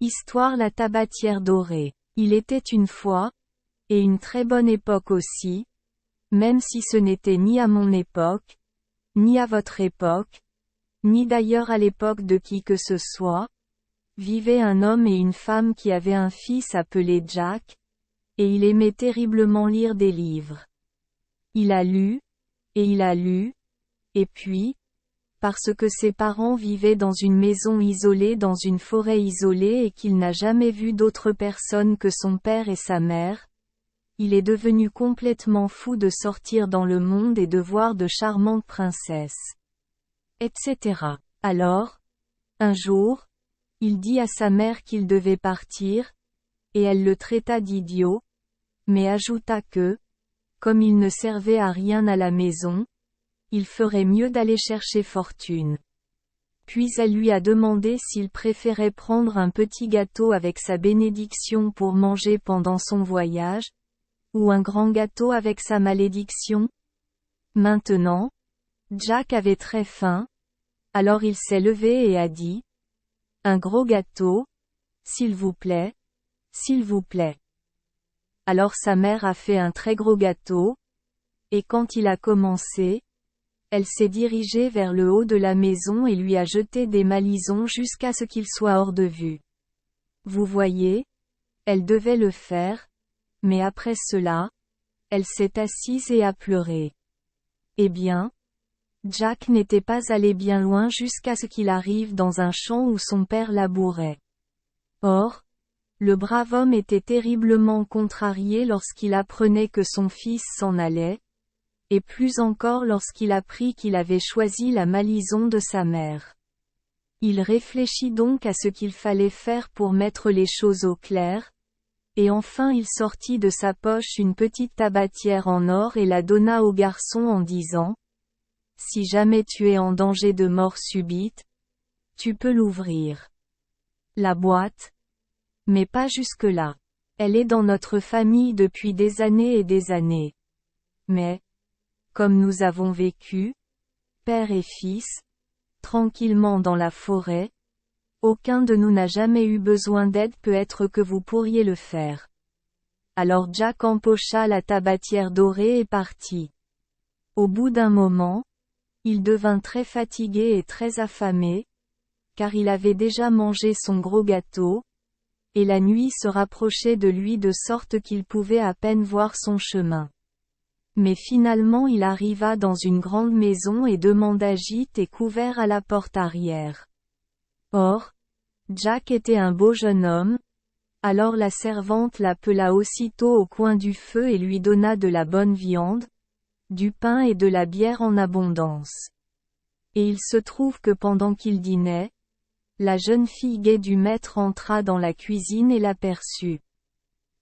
Histoire la tabatière dorée. Il était une fois, et une très bonne époque aussi, même si ce n'était ni à mon époque, ni à votre époque, ni d'ailleurs à l'époque de qui que ce soit, vivait un homme et une femme qui avaient un fils appelé Jack, et il aimait terriblement lire des livres. Il a lu, et puis, parce que ses parents vivaient dans une maison isolée dans une forêt isolée et qu'il n'a jamais vu d'autre personne que son père et sa mère, il est devenu complètement fou de sortir dans le monde et de voir de charmantes princesses, etc. Alors, un jour, il dit à sa mère qu'il devait partir, et elle le traita d'idiot, mais ajouta que, comme il ne servait à rien à la maison, il ferait mieux d'aller chercher fortune. Puis elle lui a demandé s'il préférait prendre un petit gâteau avec sa bénédiction pour manger pendant son voyage, ou un grand gâteau avec sa malédiction. Maintenant, Jack avait très faim, alors il s'est levé et a dit, « Un gros gâteau, s'il vous plaît, s'il vous plaît. » Alors sa mère a fait un très gros gâteau, et quand il a commencé, elle s'est dirigée vers le haut de la maison et lui a jeté des malisons jusqu'à ce qu'il soit hors de vue. Vous voyez, elle devait le faire, mais après cela, elle s'est assise et a pleuré. Eh bien, Jack n'était pas allé bien loin jusqu'à ce qu'il arrive dans un champ où son père labourait. Or, le brave homme était terriblement contrarié lorsqu'il apprenait que son fils s'en allait, et plus encore lorsqu'il apprit qu'il avait choisi la malison de sa mère. Il réfléchit donc à ce qu'il fallait faire pour mettre les choses au clair, et enfin il sortit de sa poche une petite tabatière en or et la donna au garçon en disant, « Si jamais tu es en danger de mort subite, tu peux l'ouvrir. » La boîte? Mais pas jusque-là. Elle est dans notre famille depuis des années et des années. Mais, comme nous avons vécu, père et fils, tranquillement dans la forêt, aucun de nous n'a jamais eu besoin d'aide, peut-être que vous pourriez le faire. Alors Jack empocha la tabatière dorée et partit. Au bout d'un moment, il devint très fatigué et très affamé, car il avait déjà mangé son gros gâteau, et la nuit se rapprochait de lui de sorte qu'il pouvait à peine voir son chemin. Mais finalement il arriva dans une grande maison et demanda gîte et couvert à la porte arrière. Or, Jack était un beau jeune homme, alors la servante l'appela aussitôt au coin du feu et lui donna de la bonne viande, du pain et de la bière en abondance. Et il se trouve que pendant qu'il dînait, la jeune fille gaie du maître entra dans la cuisine et l'aperçut.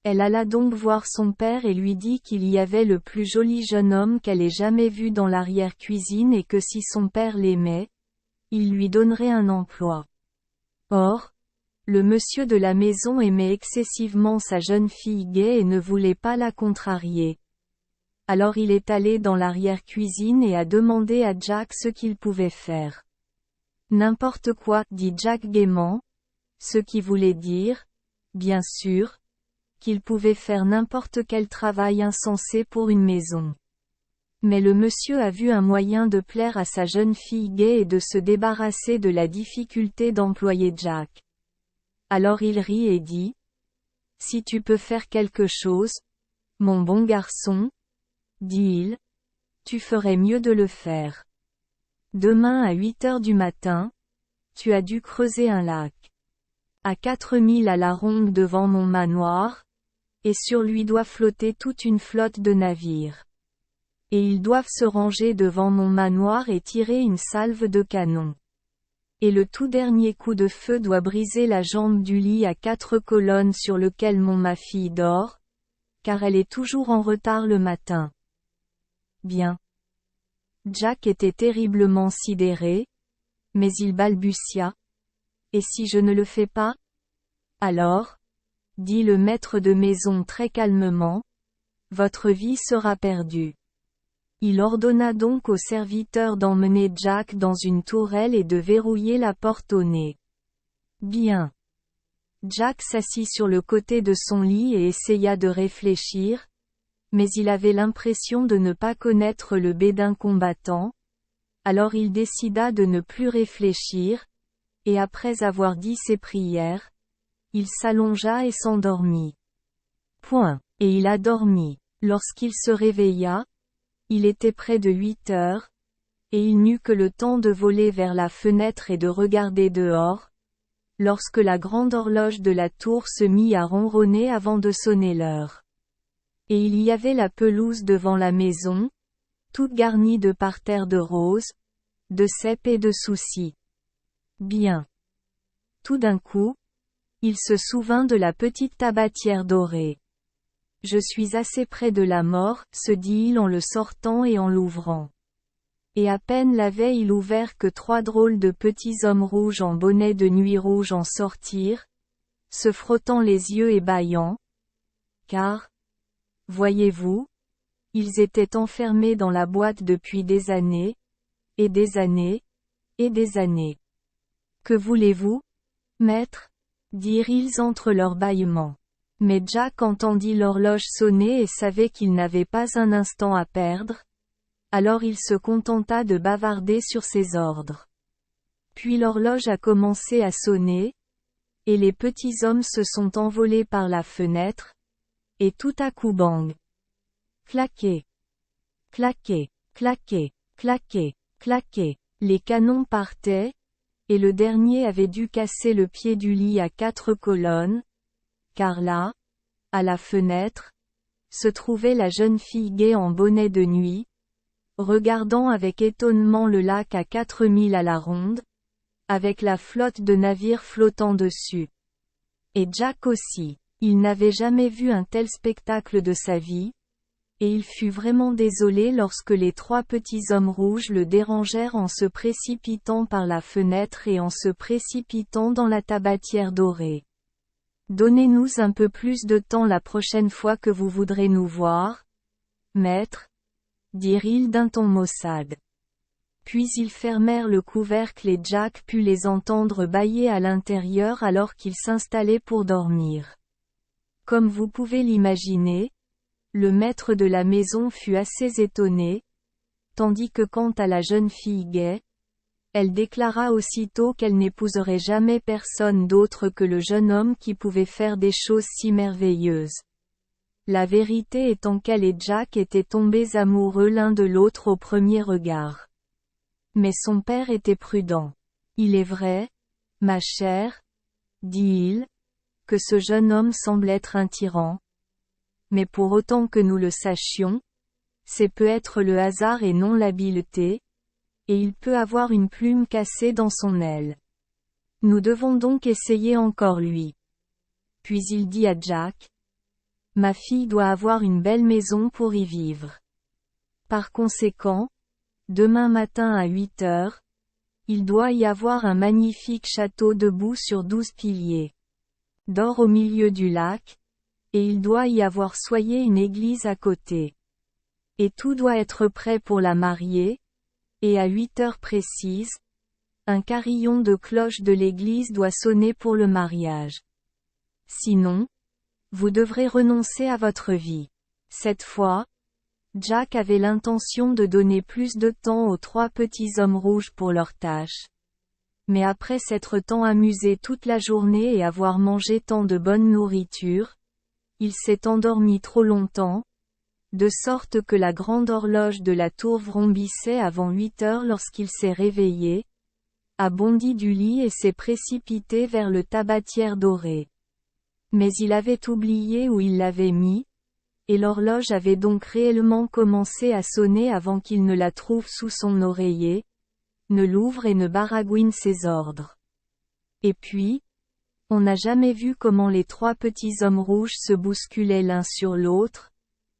Elle alla donc voir son père et lui dit qu'il y avait le plus joli jeune homme qu'elle ait jamais vu dans l'arrière-cuisine et que si son père l'aimait, il lui donnerait un emploi. Or, le monsieur de la maison aimait excessivement sa jeune fille gaie et ne voulait pas la contrarier. Alors il est allé dans l'arrière-cuisine et a demandé à Jack ce qu'il pouvait faire. N'importe quoi, dit Jack gaiement, ce qui voulait dire, bien sûr, qu'il pouvait faire n'importe quel travail insensé pour une maison. Mais le monsieur a vu un moyen de plaire à sa jeune fille gaie et de se débarrasser de la difficulté d'employer Jack. Alors il rit et dit, « Si tu peux faire quelque chose, mon bon garçon, dit-il, tu ferais mieux de le faire. Demain à 8 heures du matin, tu as dû creuser un lac. À 4 milles à la ronde devant mon manoir, et sur lui doit flotter toute une flotte de navires. Et ils doivent se ranger devant mon manoir et tirer une salve de canon. Et le tout dernier coup de feu doit briser la jambe du lit à 4 colonnes sur lequel ma fille dort, car elle est toujours en retard le matin. » Bien. Jack était terriblement sidéré, mais il balbutia. « Et si je ne le fais pas? » Alors, dit le maître de maison très calmement, votre vie sera perdue. Il ordonna donc au serviteur d'emmener Jack dans une tourelle et de verrouiller la porte au nez. Bien. Jack s'assit sur le côté de son lit et essaya de réfléchir, mais il avait l'impression de ne pas connaître le Bédin combattant. Alors il décida de ne plus réfléchir, et après avoir dit ses prières, il s'allongea et s'endormit. Point. Et il a dormi. Lorsqu'il se réveilla, il était près de 8 heures, et il n'eut que le temps de voler vers la fenêtre et de regarder dehors, lorsque la grande horloge de la tour se mit à ronronner avant de sonner l'heure. Et il y avait la pelouse devant la maison, toute garnie de parterres de roses, de cèpes et de soucis. Bien. Tout d'un coup, il se souvint de la petite tabatière dorée. Je suis assez près de la mort, se dit-il en le sortant et en l'ouvrant. Et à peine l'avait-il ouvert que 3 drôles de petits hommes rouges en bonnet de nuit rouge en sortirent, se frottant les yeux et bâillant. Car, voyez-vous, ils étaient enfermés dans la boîte depuis des années, et des années, et des années. Que voulez-vous, maître? Dirent-ils entre leurs bâillements. Mais Jack entendit l'horloge sonner et savait qu'il n'avait pas un instant à perdre. Alors il se contenta de bavarder sur ses ordres. Puis l'horloge a commencé à sonner, et les petits hommes se sont envolés par la fenêtre, et tout à coup bang. Claquez. Claquez, claquez, claquez, claquez. Les canons partaient, et le dernier avait dû casser le pied du lit à 4 colonnes, car là, à la fenêtre, se trouvait la jeune fille gaie en bonnet de nuit, regardant avec étonnement le lac à 4000 à la ronde, avec la flotte de navires flottant dessus. Et Jack aussi, il n'avait jamais vu un tel spectacle de sa vie, et il fut vraiment désolé lorsque les 3 petits hommes rouges le dérangèrent en se précipitant par la fenêtre et en se précipitant dans la tabatière dorée. Donnez-nous un peu plus de temps la prochaine fois que vous voudrez nous voir, maître, dirent-ils d'un ton maussade. Puis ils fermèrent le couvercle et Jack put les entendre bâiller à l'intérieur alors qu'ils s'installaient pour dormir. Comme vous pouvez l'imaginer, le maître de la maison fut assez étonné, tandis que quant à la jeune fille gaie, elle déclara aussitôt qu'elle n'épouserait jamais personne d'autre que le jeune homme qui pouvait faire des choses si merveilleuses. La vérité étant qu'elle et Jack étaient tombés amoureux l'un de l'autre au premier regard. Mais son père était prudent. Il est vrai, ma chère, dit-il, que ce jeune homme semble être un tyran. Mais pour autant que nous le sachions, c'est peut-être le hasard et non l'habileté, et il peut avoir une plume cassée dans son aile. Nous devons donc essayer encore lui. Puis il dit à Jack, ma fille doit avoir une belle maison pour y vivre. Par conséquent, demain matin à 8 heures, il doit y avoir un magnifique château debout sur 12 piliers d'or au milieu du lac, et il doit y avoir soyé une église à côté. Et tout doit être prêt pour la marier, et à 8 heures précises, un carillon de cloche de l'église doit sonner pour le mariage. Sinon, vous devrez renoncer à votre vie. Cette fois, Jack avait l'intention de donner plus de temps aux 3 petits hommes rouges pour leur tâche. Mais après s'être tant amusé toute la journée et avoir mangé tant de bonne nourriture, il s'est endormi trop longtemps, de sorte que la grande horloge de la tour vrombissait avant 8 heures lorsqu'il s'est réveillé, a bondi du lit et s'est précipité vers le tabatière doré. Mais il avait oublié où il l'avait mis, et l'horloge avait donc réellement commencé à sonner avant qu'il ne la trouve sous son oreiller, ne l'ouvre et ne baragouine ses ordres. Et puis, on n'a jamais vu comment les 3 petits hommes rouges se bousculaient l'un sur l'autre,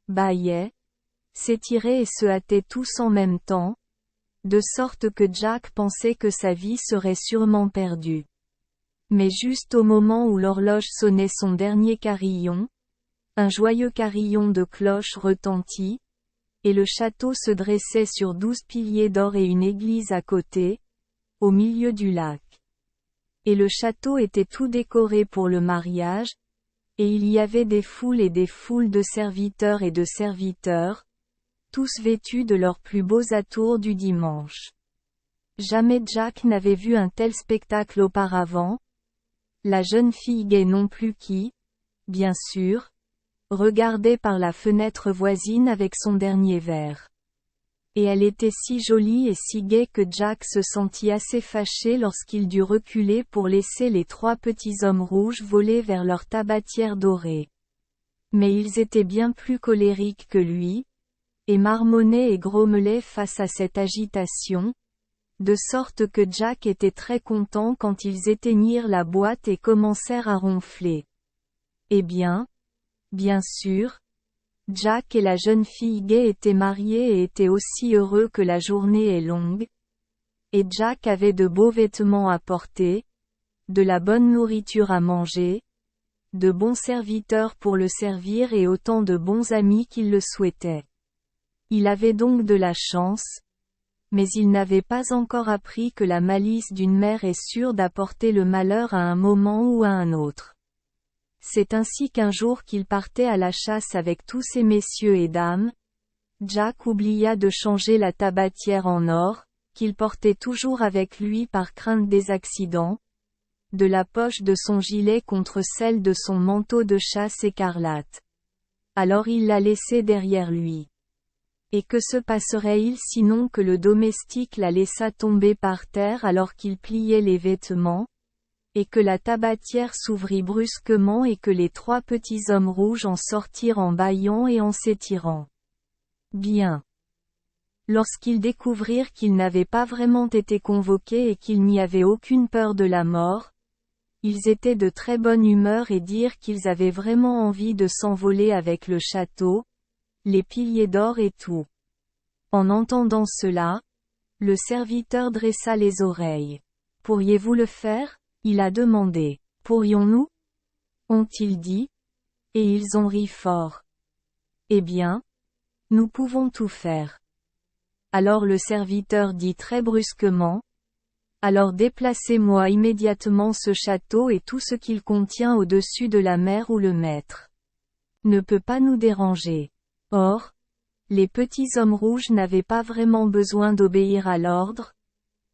bâillaient, s'étiraient et se hâtaient tous en même temps, de sorte que Jack pensait que sa vie serait sûrement perdue. Mais juste au moment où l'horloge sonnait son dernier carillon, un joyeux carillon de cloches retentit, et le château se dressait sur 12 piliers d'or et une église à côté, au milieu du lac. Et le château était tout décoré pour le mariage, et il y avait des foules et des foules de serviteurs et de serviteurs, tous vêtus de leurs plus beaux atours du dimanche. Jamais Jack n'avait vu un tel spectacle auparavant. La jeune fille gaie non plus qui, bien sûr, regardait par la fenêtre voisine avec son dernier verre. Et elle était si jolie et si gaie que Jack se sentit assez fâché lorsqu'il dut reculer pour laisser les 3 petits hommes rouges voler vers leur tabatière dorée. Mais ils étaient bien plus colériques que lui, et marmonnaient et grommelaient face à cette agitation, de sorte que Jack était très content quand ils éteignirent la boîte et commencèrent à ronfler. Eh bien sûr, Jack et la jeune fille gaie étaient mariés et étaient aussi heureux que la journée est longue. Et Jack avait de beaux vêtements à porter, de la bonne nourriture à manger, de bons serviteurs pour le servir et autant de bons amis qu'il le souhaitait. Il avait donc de la chance, mais il n'avait pas encore appris que la malice d'une mère est sûre d'apporter le malheur à un moment ou à un autre. C'est ainsi qu'un jour qu'il partait à la chasse avec tous ces messieurs et dames, Jack oublia de changer la tabatière en or, qu'il portait toujours avec lui par crainte des accidents, de la poche de son gilet contre celle de son manteau de chasse écarlate. Alors il la laissait derrière lui. Et que se passerait-il sinon que le domestique la laissa tomber par terre alors qu'il pliait les vêtements, et que la tabatière s'ouvrit brusquement et que les 3 petits hommes rouges en sortirent en bâillant et en s'étirant. Bien. Lorsqu'ils découvrirent qu'ils n'avaient pas vraiment été convoqués et qu'il n'y avait aucune peur de la mort, ils étaient de très bonne humeur et dirent qu'ils avaient vraiment envie de s'envoler avec le château, les piliers d'or et tout. En entendant cela, le serviteur dressa les oreilles. « Pourriez-vous le faire ?» il a demandé. « Pourrions-nous » ont-ils dit, et ils ont ri fort. « Eh bien, nous pouvons tout faire. » Alors le serviteur dit très brusquement, « Alors déplacez-moi immédiatement ce château et tout ce qu'il contient au-dessus de la mer où le maître ne peut pas nous déranger. » Or, les petits hommes rouges n'avaient pas vraiment besoin d'obéir à l'ordre,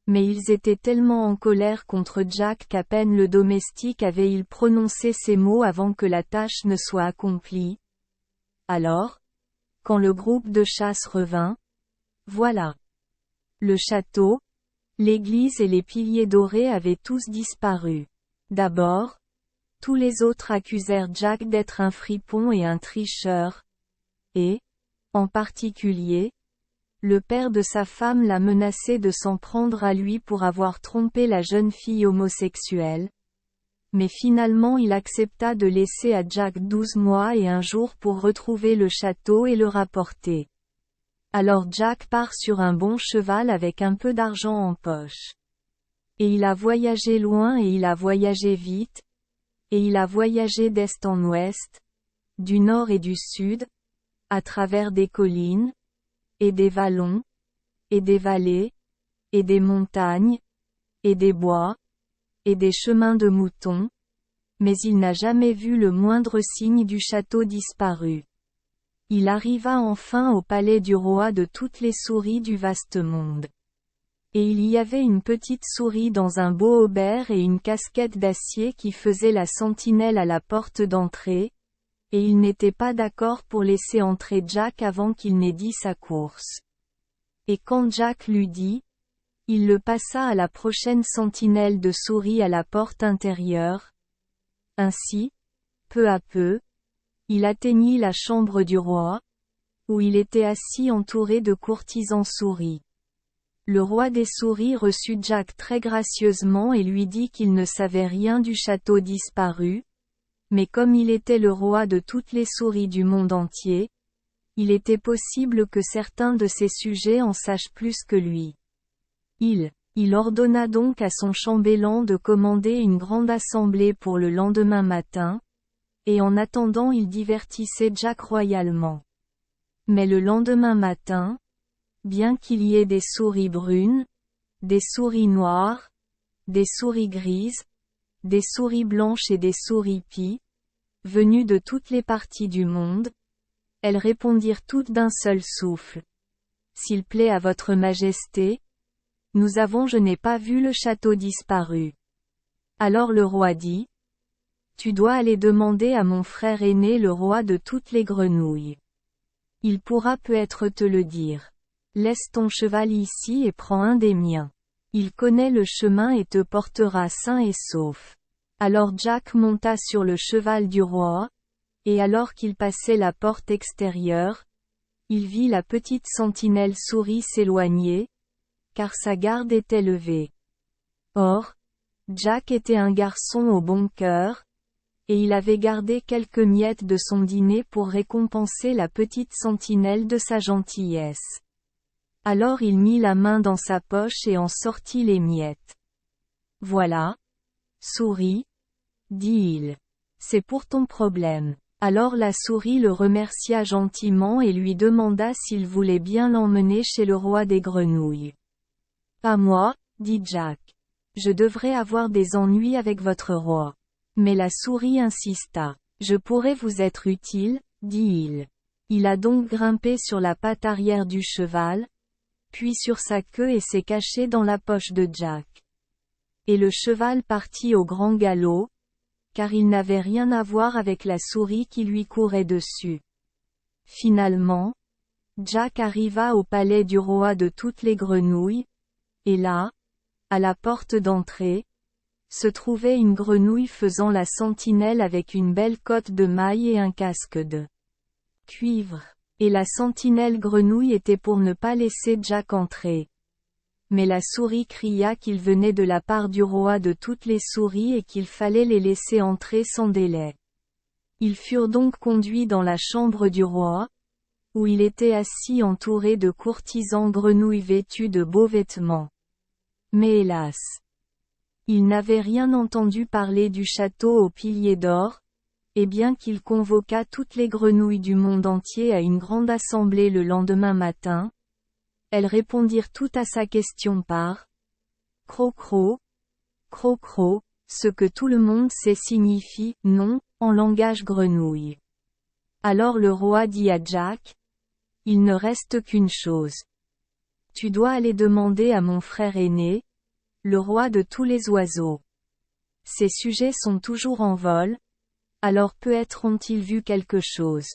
mais ils étaient tellement en colère contre Jack qu'à peine le domestique avait-il prononcé ces mots avant que la tâche ne soit accomplie. Alors, quand le groupe de chasse revint, voilà. Le château, l'église et les piliers dorés avaient tous disparu. D'abord, tous les autres accusèrent Jack d'être un fripon et un tricheur, et, en particulier, le père de sa femme l'a menacé de s'en prendre à lui pour avoir trompé la jeune fille homosexuelle. Mais finalement il accepta de laisser à Jack 12 mois et un jour pour retrouver le château et le rapporter. Alors Jack part sur un bon cheval avec un peu d'argent en poche. Et il a voyagé loin et il a voyagé vite, et il a voyagé d'est en ouest, du nord et du sud, à travers des collines, et des vallons, et des vallées, et des montagnes, et des bois, et des chemins de moutons, mais il n'a jamais vu le moindre signe du château disparu. Il arriva enfin au palais du roi de toutes les souris du vaste monde. Et il y avait une petite souris dans un beau aubert et une casquette d'acier qui faisait la sentinelle à la porte d'entrée, et il n'était pas d'accord pour laisser entrer Jack avant qu'il n'ait dit sa course. Et quand Jack l'eut dit, il le passa à la prochaine sentinelle de souris à la porte intérieure. Ainsi, peu à peu, il atteignit la chambre du roi, où il était assis entouré de courtisans souris. Le roi des souris reçut Jack très gracieusement et lui dit qu'il ne savait rien du château disparu, mais comme il était le roi de toutes les souris du monde entier, il était possible que certains de ses sujets en sachent plus que lui. Il ordonna donc à son chambellan de commander une grande assemblée pour le lendemain matin, et en attendant il divertissait Jack royalement. Mais le lendemain matin, bien qu'il y ait des souris brunes, des souris noires, des souris grises, des souris blanches et des souris pies, venues de toutes les parties du monde. Elles répondirent toutes d'un seul souffle. S'il plaît à votre majesté, je n'ai pas vu le château disparu. Alors le roi dit, tu dois aller demander à mon frère aîné le roi de toutes les grenouilles. Il pourra peut-être te le dire. Laisse ton cheval ici et prends un des miens. Il connaît le chemin et te portera sain et sauf. Alors Jack monta sur le cheval du roi, et alors qu'il passait la porte extérieure, il vit la petite sentinelle souris s'éloigner, car sa garde était levée. Or, Jack était un garçon au bon cœur, et il avait gardé quelques miettes de son dîner pour récompenser la petite sentinelle de sa gentillesse. Alors il mit la main dans sa poche et en sortit les miettes. Voilà, souris, dit-il. C'est pour ton problème. Alors la souris le remercia gentiment et lui demanda s'il voulait bien l'emmener chez le roi des grenouilles. Pas moi, dit Jack. Je devrais avoir des ennuis avec votre roi. Mais la souris insista. Je pourrais vous être utile, dit-il. Il a donc grimpé sur la patte arrière du cheval, puis sur sa queue et s'est caché dans la poche de Jack. Et le cheval partit au grand galop, car il n'avait rien à voir avec la souris qui lui courait dessus. Finalement, Jack arriva au palais du roi de toutes les grenouilles, et là, à la porte d'entrée, se trouvait une grenouille faisant la sentinelle avec une belle cotte de mailles et un casque de cuivre. Et la sentinelle grenouille était pour ne pas laisser Jack entrer. Mais la souris cria qu'il venait de la part du roi de toutes les souris et qu'il fallait les laisser entrer sans délai. Ils furent donc conduits dans la chambre du roi, où il était assis entouré de courtisans grenouilles vêtus de beaux vêtements. Mais hélas! Il n'avait rien entendu parler du château aux piliers d'or, et bien qu'il convoqua toutes les grenouilles du monde entier à une grande assemblée le lendemain matin, elles répondirent toutes à sa question par « Cro-cro, cro-cro », ce que tout le monde sait signifie « non » en langage grenouille. Alors le roi dit à Jack, « Il ne reste qu'une chose. Tu dois aller demander à mon frère aîné, le roi de tous les oiseaux. Ces sujets sont toujours en vol, alors peut-être ont-ils vu quelque chose.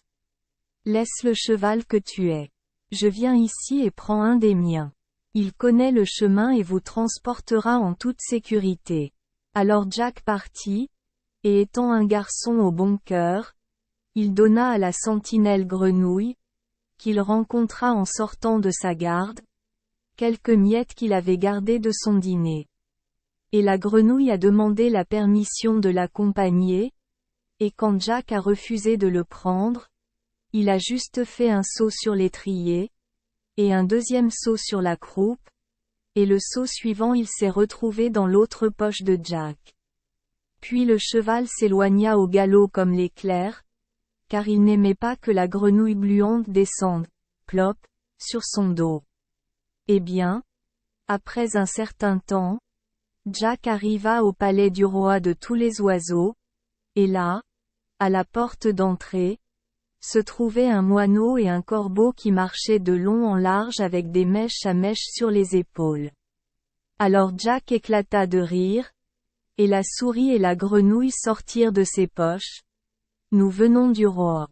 Laisse le cheval que tu es. Je viens ici et prends un des miens. Il connaît le chemin et vous transportera en toute sécurité. » Alors Jack partit, et étant un garçon au bon cœur, il donna à la sentinelle grenouille, qu'il rencontra en sortant de sa garde, quelques miettes qu'il avait gardées de son dîner. Et la grenouille a demandé la permission de l'accompagner, et quand Jack a refusé de le prendre, il a juste fait un saut sur l'étrier, et un deuxième saut sur la croupe, et le saut suivant il s'est retrouvé dans l'autre poche de Jack. Puis le cheval s'éloigna au galop comme l'éclair, car il n'aimait pas que la grenouille gluante descende, plop, sur son dos. Eh bien, après un certain temps, Jack arriva au palais du roi de tous les oiseaux, et là, à la porte d'entrée, se trouvaient un moineau et un corbeau qui marchaient de long en large avec des mèches à mèches sur les épaules. Alors Jack éclata de rire, et la souris et la grenouille sortirent de ses poches. Nous venons du roi.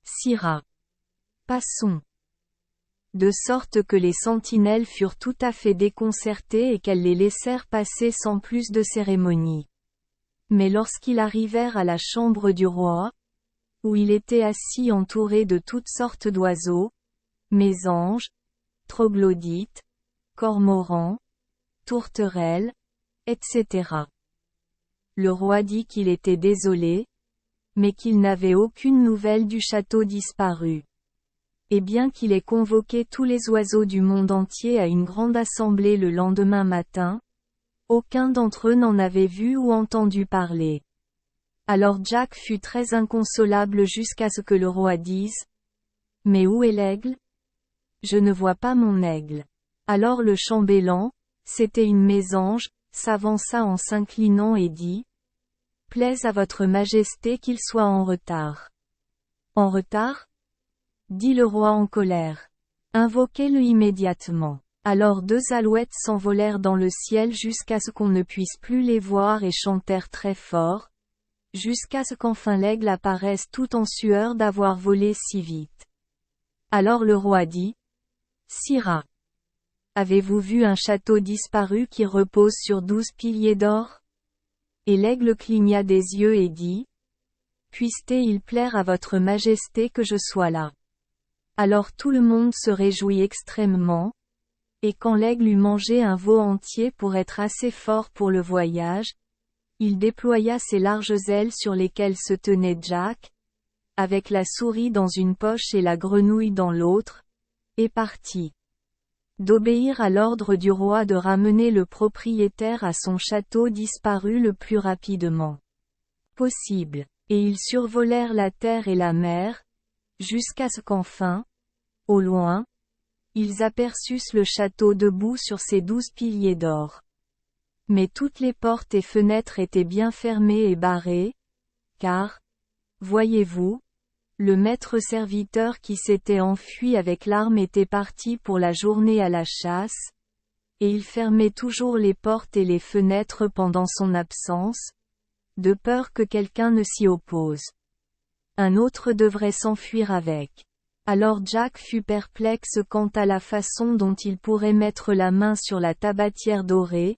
Sira. Passons. De sorte que les sentinelles furent tout à fait déconcertées et qu'elles les laissèrent passer sans plus de cérémonie. Mais lorsqu'ils arrivèrent à la chambre du roi, où il était assis entouré de toutes sortes d'oiseaux, mésanges, troglodytes, cormorans, tourterelles, etc. Le roi dit qu'il était désolé, mais qu'il n'avait aucune nouvelle du château disparu. Et bien qu'il ait convoqué tous les oiseaux du monde entier à une grande assemblée le lendemain matin, aucun d'entre eux n'en avait vu ou entendu parler. Alors Jack fut très inconsolable jusqu'à ce que le roi dise « Mais où est l'aigle ? Je ne vois pas mon aigle. » Alors le chambellan, c'était une mésange, s'avança en s'inclinant et dit: « Plaise à votre majesté qu'il soit en retard. » « En retard ? » dit le roi en colère. « Invoquez-le immédiatement. » Alors 2 alouettes s'envolèrent dans le ciel jusqu'à ce qu'on ne puisse plus les voir et chantèrent très fort, jusqu'à ce qu'enfin l'aigle apparaisse tout en sueur d'avoir volé si vite. Alors le roi dit: « Sire, avez-vous vu un château disparu qui repose sur 12 piliers d'or ? » Et l'aigle cligna des yeux et dit: « Puisse-t-il plaire à votre majesté que je sois là. » Alors tout le monde se réjouit extrêmement, et quand l'aigle eut mangé un veau entier pour être assez fort pour le voyage, il déploya ses larges ailes sur lesquelles se tenait Jack, avec la souris dans une poche et la grenouille dans l'autre, et partit. D'obéir à l'ordre du roi de ramener le propriétaire à son château disparu le plus rapidement possible. Et ils survolèrent la terre et la mer, jusqu'à ce qu'enfin, au loin, ils aperçussent le château debout sur ses 12 piliers d'or. Mais toutes les portes et fenêtres étaient bien fermées et barrées, car, voyez-vous, le maître serviteur qui s'était enfui avec l'arme était parti pour la journée à la chasse, et il fermait toujours les portes et les fenêtres pendant son absence, de peur que quelqu'un ne s'y oppose. Un autre devrait s'enfuir avec. Alors Jack fut perplexe quant à la façon dont il pourrait mettre la main sur la tabatière dorée,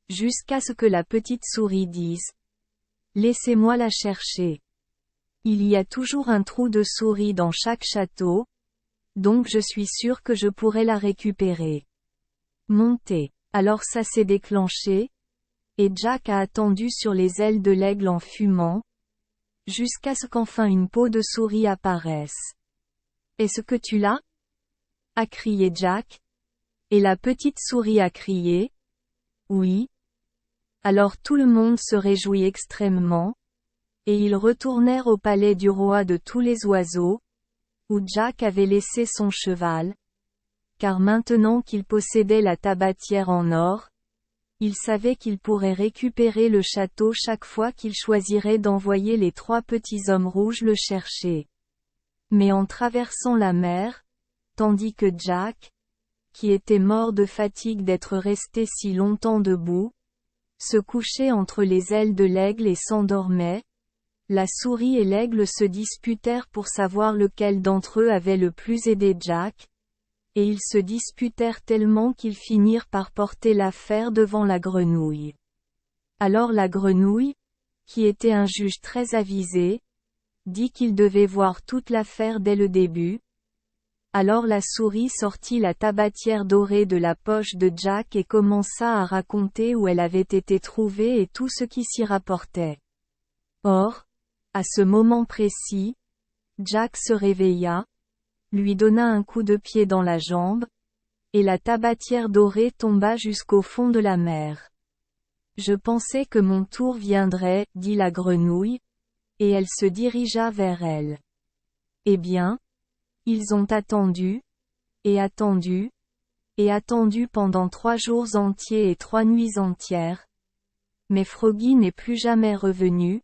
jusqu'à ce que la petite souris dise: « Laissez-moi la chercher. Il y a toujours un trou de souris dans chaque château, donc je suis sûr que je pourrai la récupérer. » Montez. Alors ça s'est déclenché, et Jack a attendu sur les ailes de l'aigle en fumant, jusqu'à ce qu'enfin une peau de souris apparaisse. « Est-ce que tu l'as ? » a crié Jack. Et la petite souris a crié: « Oui. » Alors tout le monde se réjouit extrêmement, et ils retournèrent au palais du roi de tous les oiseaux, où Jack avait laissé son cheval, car maintenant qu'il possédait la tabatière en or, il savait qu'il pourrait récupérer le château chaque fois qu'il choisirait d'envoyer les 3 petits hommes rouges le chercher. Mais en traversant la mer, tandis que Jack, qui était mort de fatigue d'être resté si longtemps debout, se couchait entre les ailes de l'aigle et s'endormait, la souris et l'aigle se disputèrent pour savoir lequel d'entre eux avait le plus aidé Jack, et ils se disputèrent tellement qu'ils finirent par porter l'affaire devant la grenouille. Alors la grenouille, qui était un juge très avisé, dit qu'il devait voir toute l'affaire dès le début. Alors la souris sortit la tabatière dorée de la poche de Jack et commença à raconter où elle avait été trouvée et tout ce qui s'y rapportait. Or, à ce moment précis, Jack se réveilla, lui donna un coup de pied dans la jambe, et la tabatière dorée tomba jusqu'au fond de la mer. « Je pensais que mon tour viendrait, » dit la grenouille, et elle se dirigea vers elle. Eh bien, ils ont attendu, et attendu, et attendu pendant 3 jours entiers et 3 nuits entières. Mais Froggy n'est plus jamais revenu,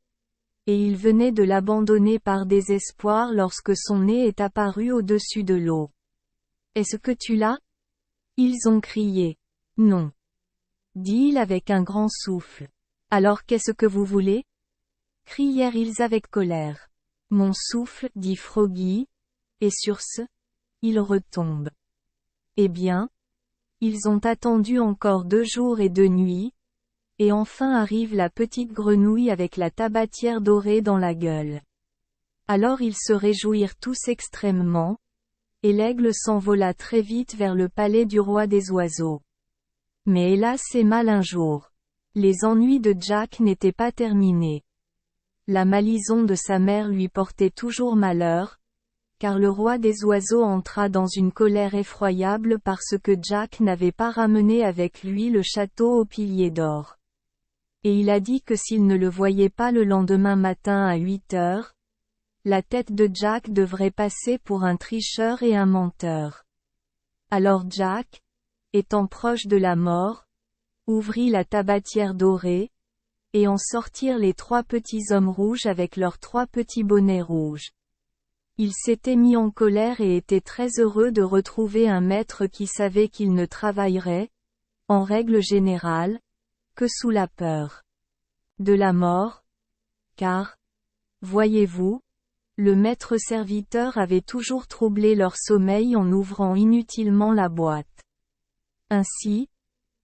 et il venait de l'abandonner par désespoir lorsque son nez est apparu au-dessus de l'eau. « Est-ce que tu l'as ? » Ils ont crié. « Non. » dit-il avec un grand souffle. « Alors qu'est-ce que vous voulez ? » crièrent-ils avec colère. « Mon souffle, dit Froggy, et sur ce, il retombe. » Eh bien, ils ont attendu encore 2 jours et 2 nuits, et enfin arrive la petite grenouille avec la tabatière dorée dans la gueule. Alors ils se réjouirent tous extrêmement, et l'aigle s'envola très vite vers le palais du roi des oiseaux. Mais hélas c'est mal un jour. Les ennuis de Jack n'étaient pas terminés. La malison de sa mère lui portait toujours malheur, car le roi des oiseaux entra dans une colère effroyable parce que Jack n'avait pas ramené avec lui le château aux piliers d'or. Et il a dit que s'il ne le voyait pas le lendemain matin à 8 heures, la tête de Jack devrait passer pour un tricheur et un menteur. Alors Jack, étant proche de la mort, ouvrit la tabatière dorée, et en sortirent les 3 petits hommes rouges avec leurs 3 petits bonnets rouges. Ils s'étaient mis en colère et étaient très heureux de retrouver un maître qui savait qu'il ne travaillerait, en règle générale, que sous la peur de la mort, car, voyez-vous, le maître serviteur avait toujours troublé leur sommeil en ouvrant inutilement la boîte. Ainsi,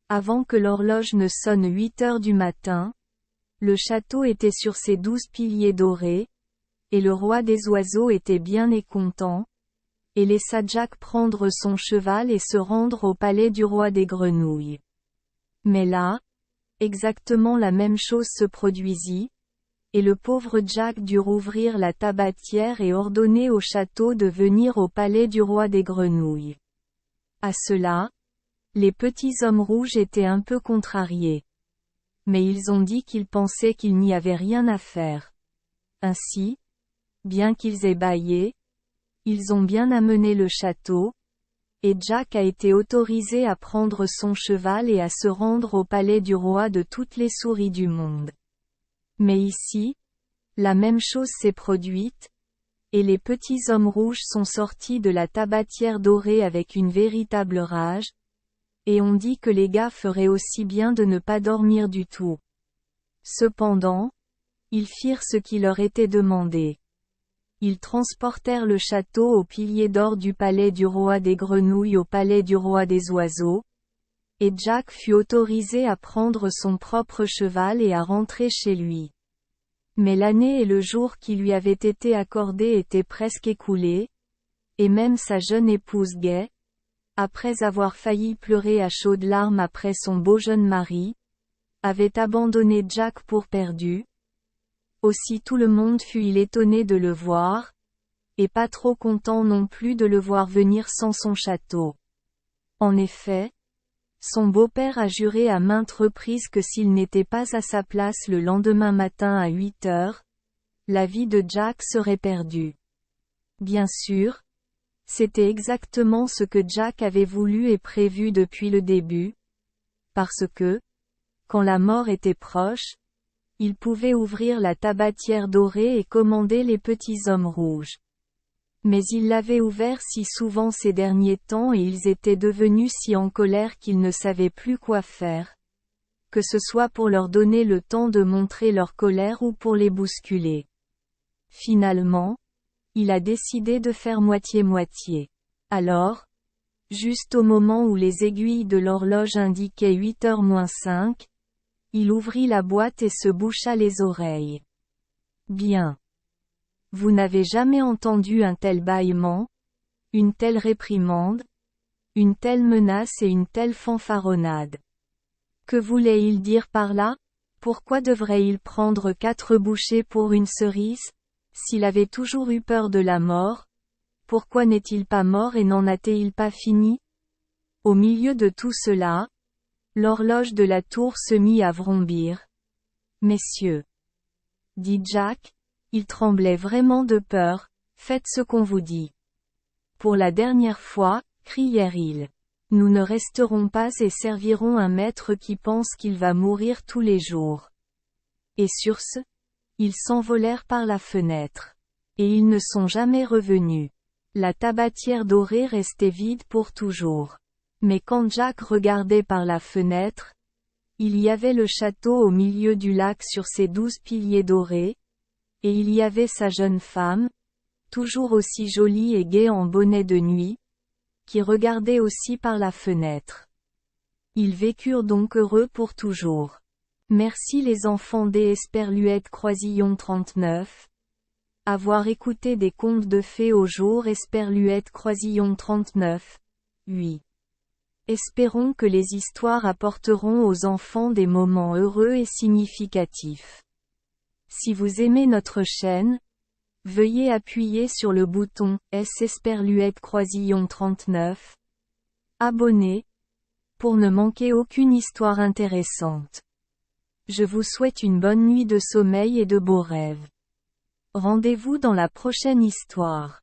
avant que l'horloge ne sonne 8 heures du matin, le château était sur ses 12 piliers dorés, et le roi des oiseaux était bien mécontent, et laissa Jack prendre son cheval et se rendre au palais du roi des grenouilles. Mais là, exactement la même chose se produisit, et le pauvre Jack dut rouvrir la tabatière et ordonner au château de venir au palais du roi des grenouilles. À cela, les petits hommes rouges étaient un peu contrariés. Mais ils ont dit qu'ils pensaient qu'il n'y avait rien à faire. Ainsi, bien qu'ils aient bâillé, ils ont bien amené le château, et Jack a été autorisé à prendre son cheval et à se rendre au palais du roi de toutes les souris du monde. Mais ici, la même chose s'est produite, et les petits hommes rouges sont sortis de la tabatière dorée avec une véritable rage, et on dit que les gars feraient aussi bien de ne pas dormir du tout. Cependant, ils firent ce qui leur était demandé. Ils transportèrent le château au pilier d'or du palais du roi des grenouilles au palais du roi des oiseaux, et Jack fut autorisé à prendre son propre cheval et à rentrer chez lui. Mais l'année et le jour qui lui avaient été accordés étaient presque écoulés, et même sa jeune épouse Gay, après avoir failli pleurer à chaudes larmes après son beau jeune mari, avait abandonné Jack pour perdu. Aussi tout le monde fut-il étonné de le voir, et pas trop content non plus de le voir venir sans son château. En effet, son beau-père a juré à maintes reprises que s'il n'était pas à sa place le lendemain matin à 8 heures, la vie de Jack serait perdue. Bien sûr, c'était exactement ce que Jack avait voulu et prévu depuis le début, parce que, quand la mort était proche, il pouvait ouvrir la tabatière dorée et commander les petits hommes rouges. Mais il l'avait ouvert si souvent ces derniers temps et ils étaient devenus si en colère qu'ils ne savaient plus quoi faire. Que ce soit pour leur donner le temps de montrer leur colère ou pour les bousculer. Finalement, il a décidé de faire moitié-moitié. Alors, juste au moment où les aiguilles de l'horloge indiquaient 8h moins 5, il ouvrit la boîte et se boucha les oreilles. Bien. Vous n'avez jamais entendu un tel bâillement, une telle réprimande, une telle menace et une telle fanfaronnade. Que voulait-il dire par là? Pourquoi devrait-il prendre 4 bouchées pour une cerise? S'il avait toujours eu peur de la mort, pourquoi n'est-il pas mort et n'en a-t-il pas fini? Au milieu de tout cela, l'horloge de la tour se mit à vrombir. Messieurs, dit Jack, il tremblait vraiment de peur, faites ce qu'on vous dit. Pour la dernière fois, crièrent-ils. Nous ne resterons pas et servirons un maître qui pense qu'il va mourir tous les jours. Et sur ce, ils s'envolèrent par la fenêtre. Et ils ne sont jamais revenus. La tabatière dorée restait vide pour toujours. Mais quand Jack regardait par la fenêtre, il y avait le château au milieu du lac sur ses 12 piliers dorés, et il y avait sa jeune femme, toujours aussi jolie et gaie en bonnet de nuit, qui regardait aussi par la fenêtre. Ils vécurent donc heureux pour toujours. Merci les enfants des Esperluette Croisillon 39. Avoir écouté des contes de fées au jour Esperluette Croisillon 39. 8. Espérons que les histoires apporteront aux enfants des moments heureux et significatifs. Si vous aimez notre chaîne, veuillez appuyer sur le bouton S Esperluette Croisillon 39. Abonner, pour ne manquer aucune histoire intéressante. Je vous souhaite une bonne nuit de sommeil et de beaux rêves. Rendez-vous dans la prochaine histoire.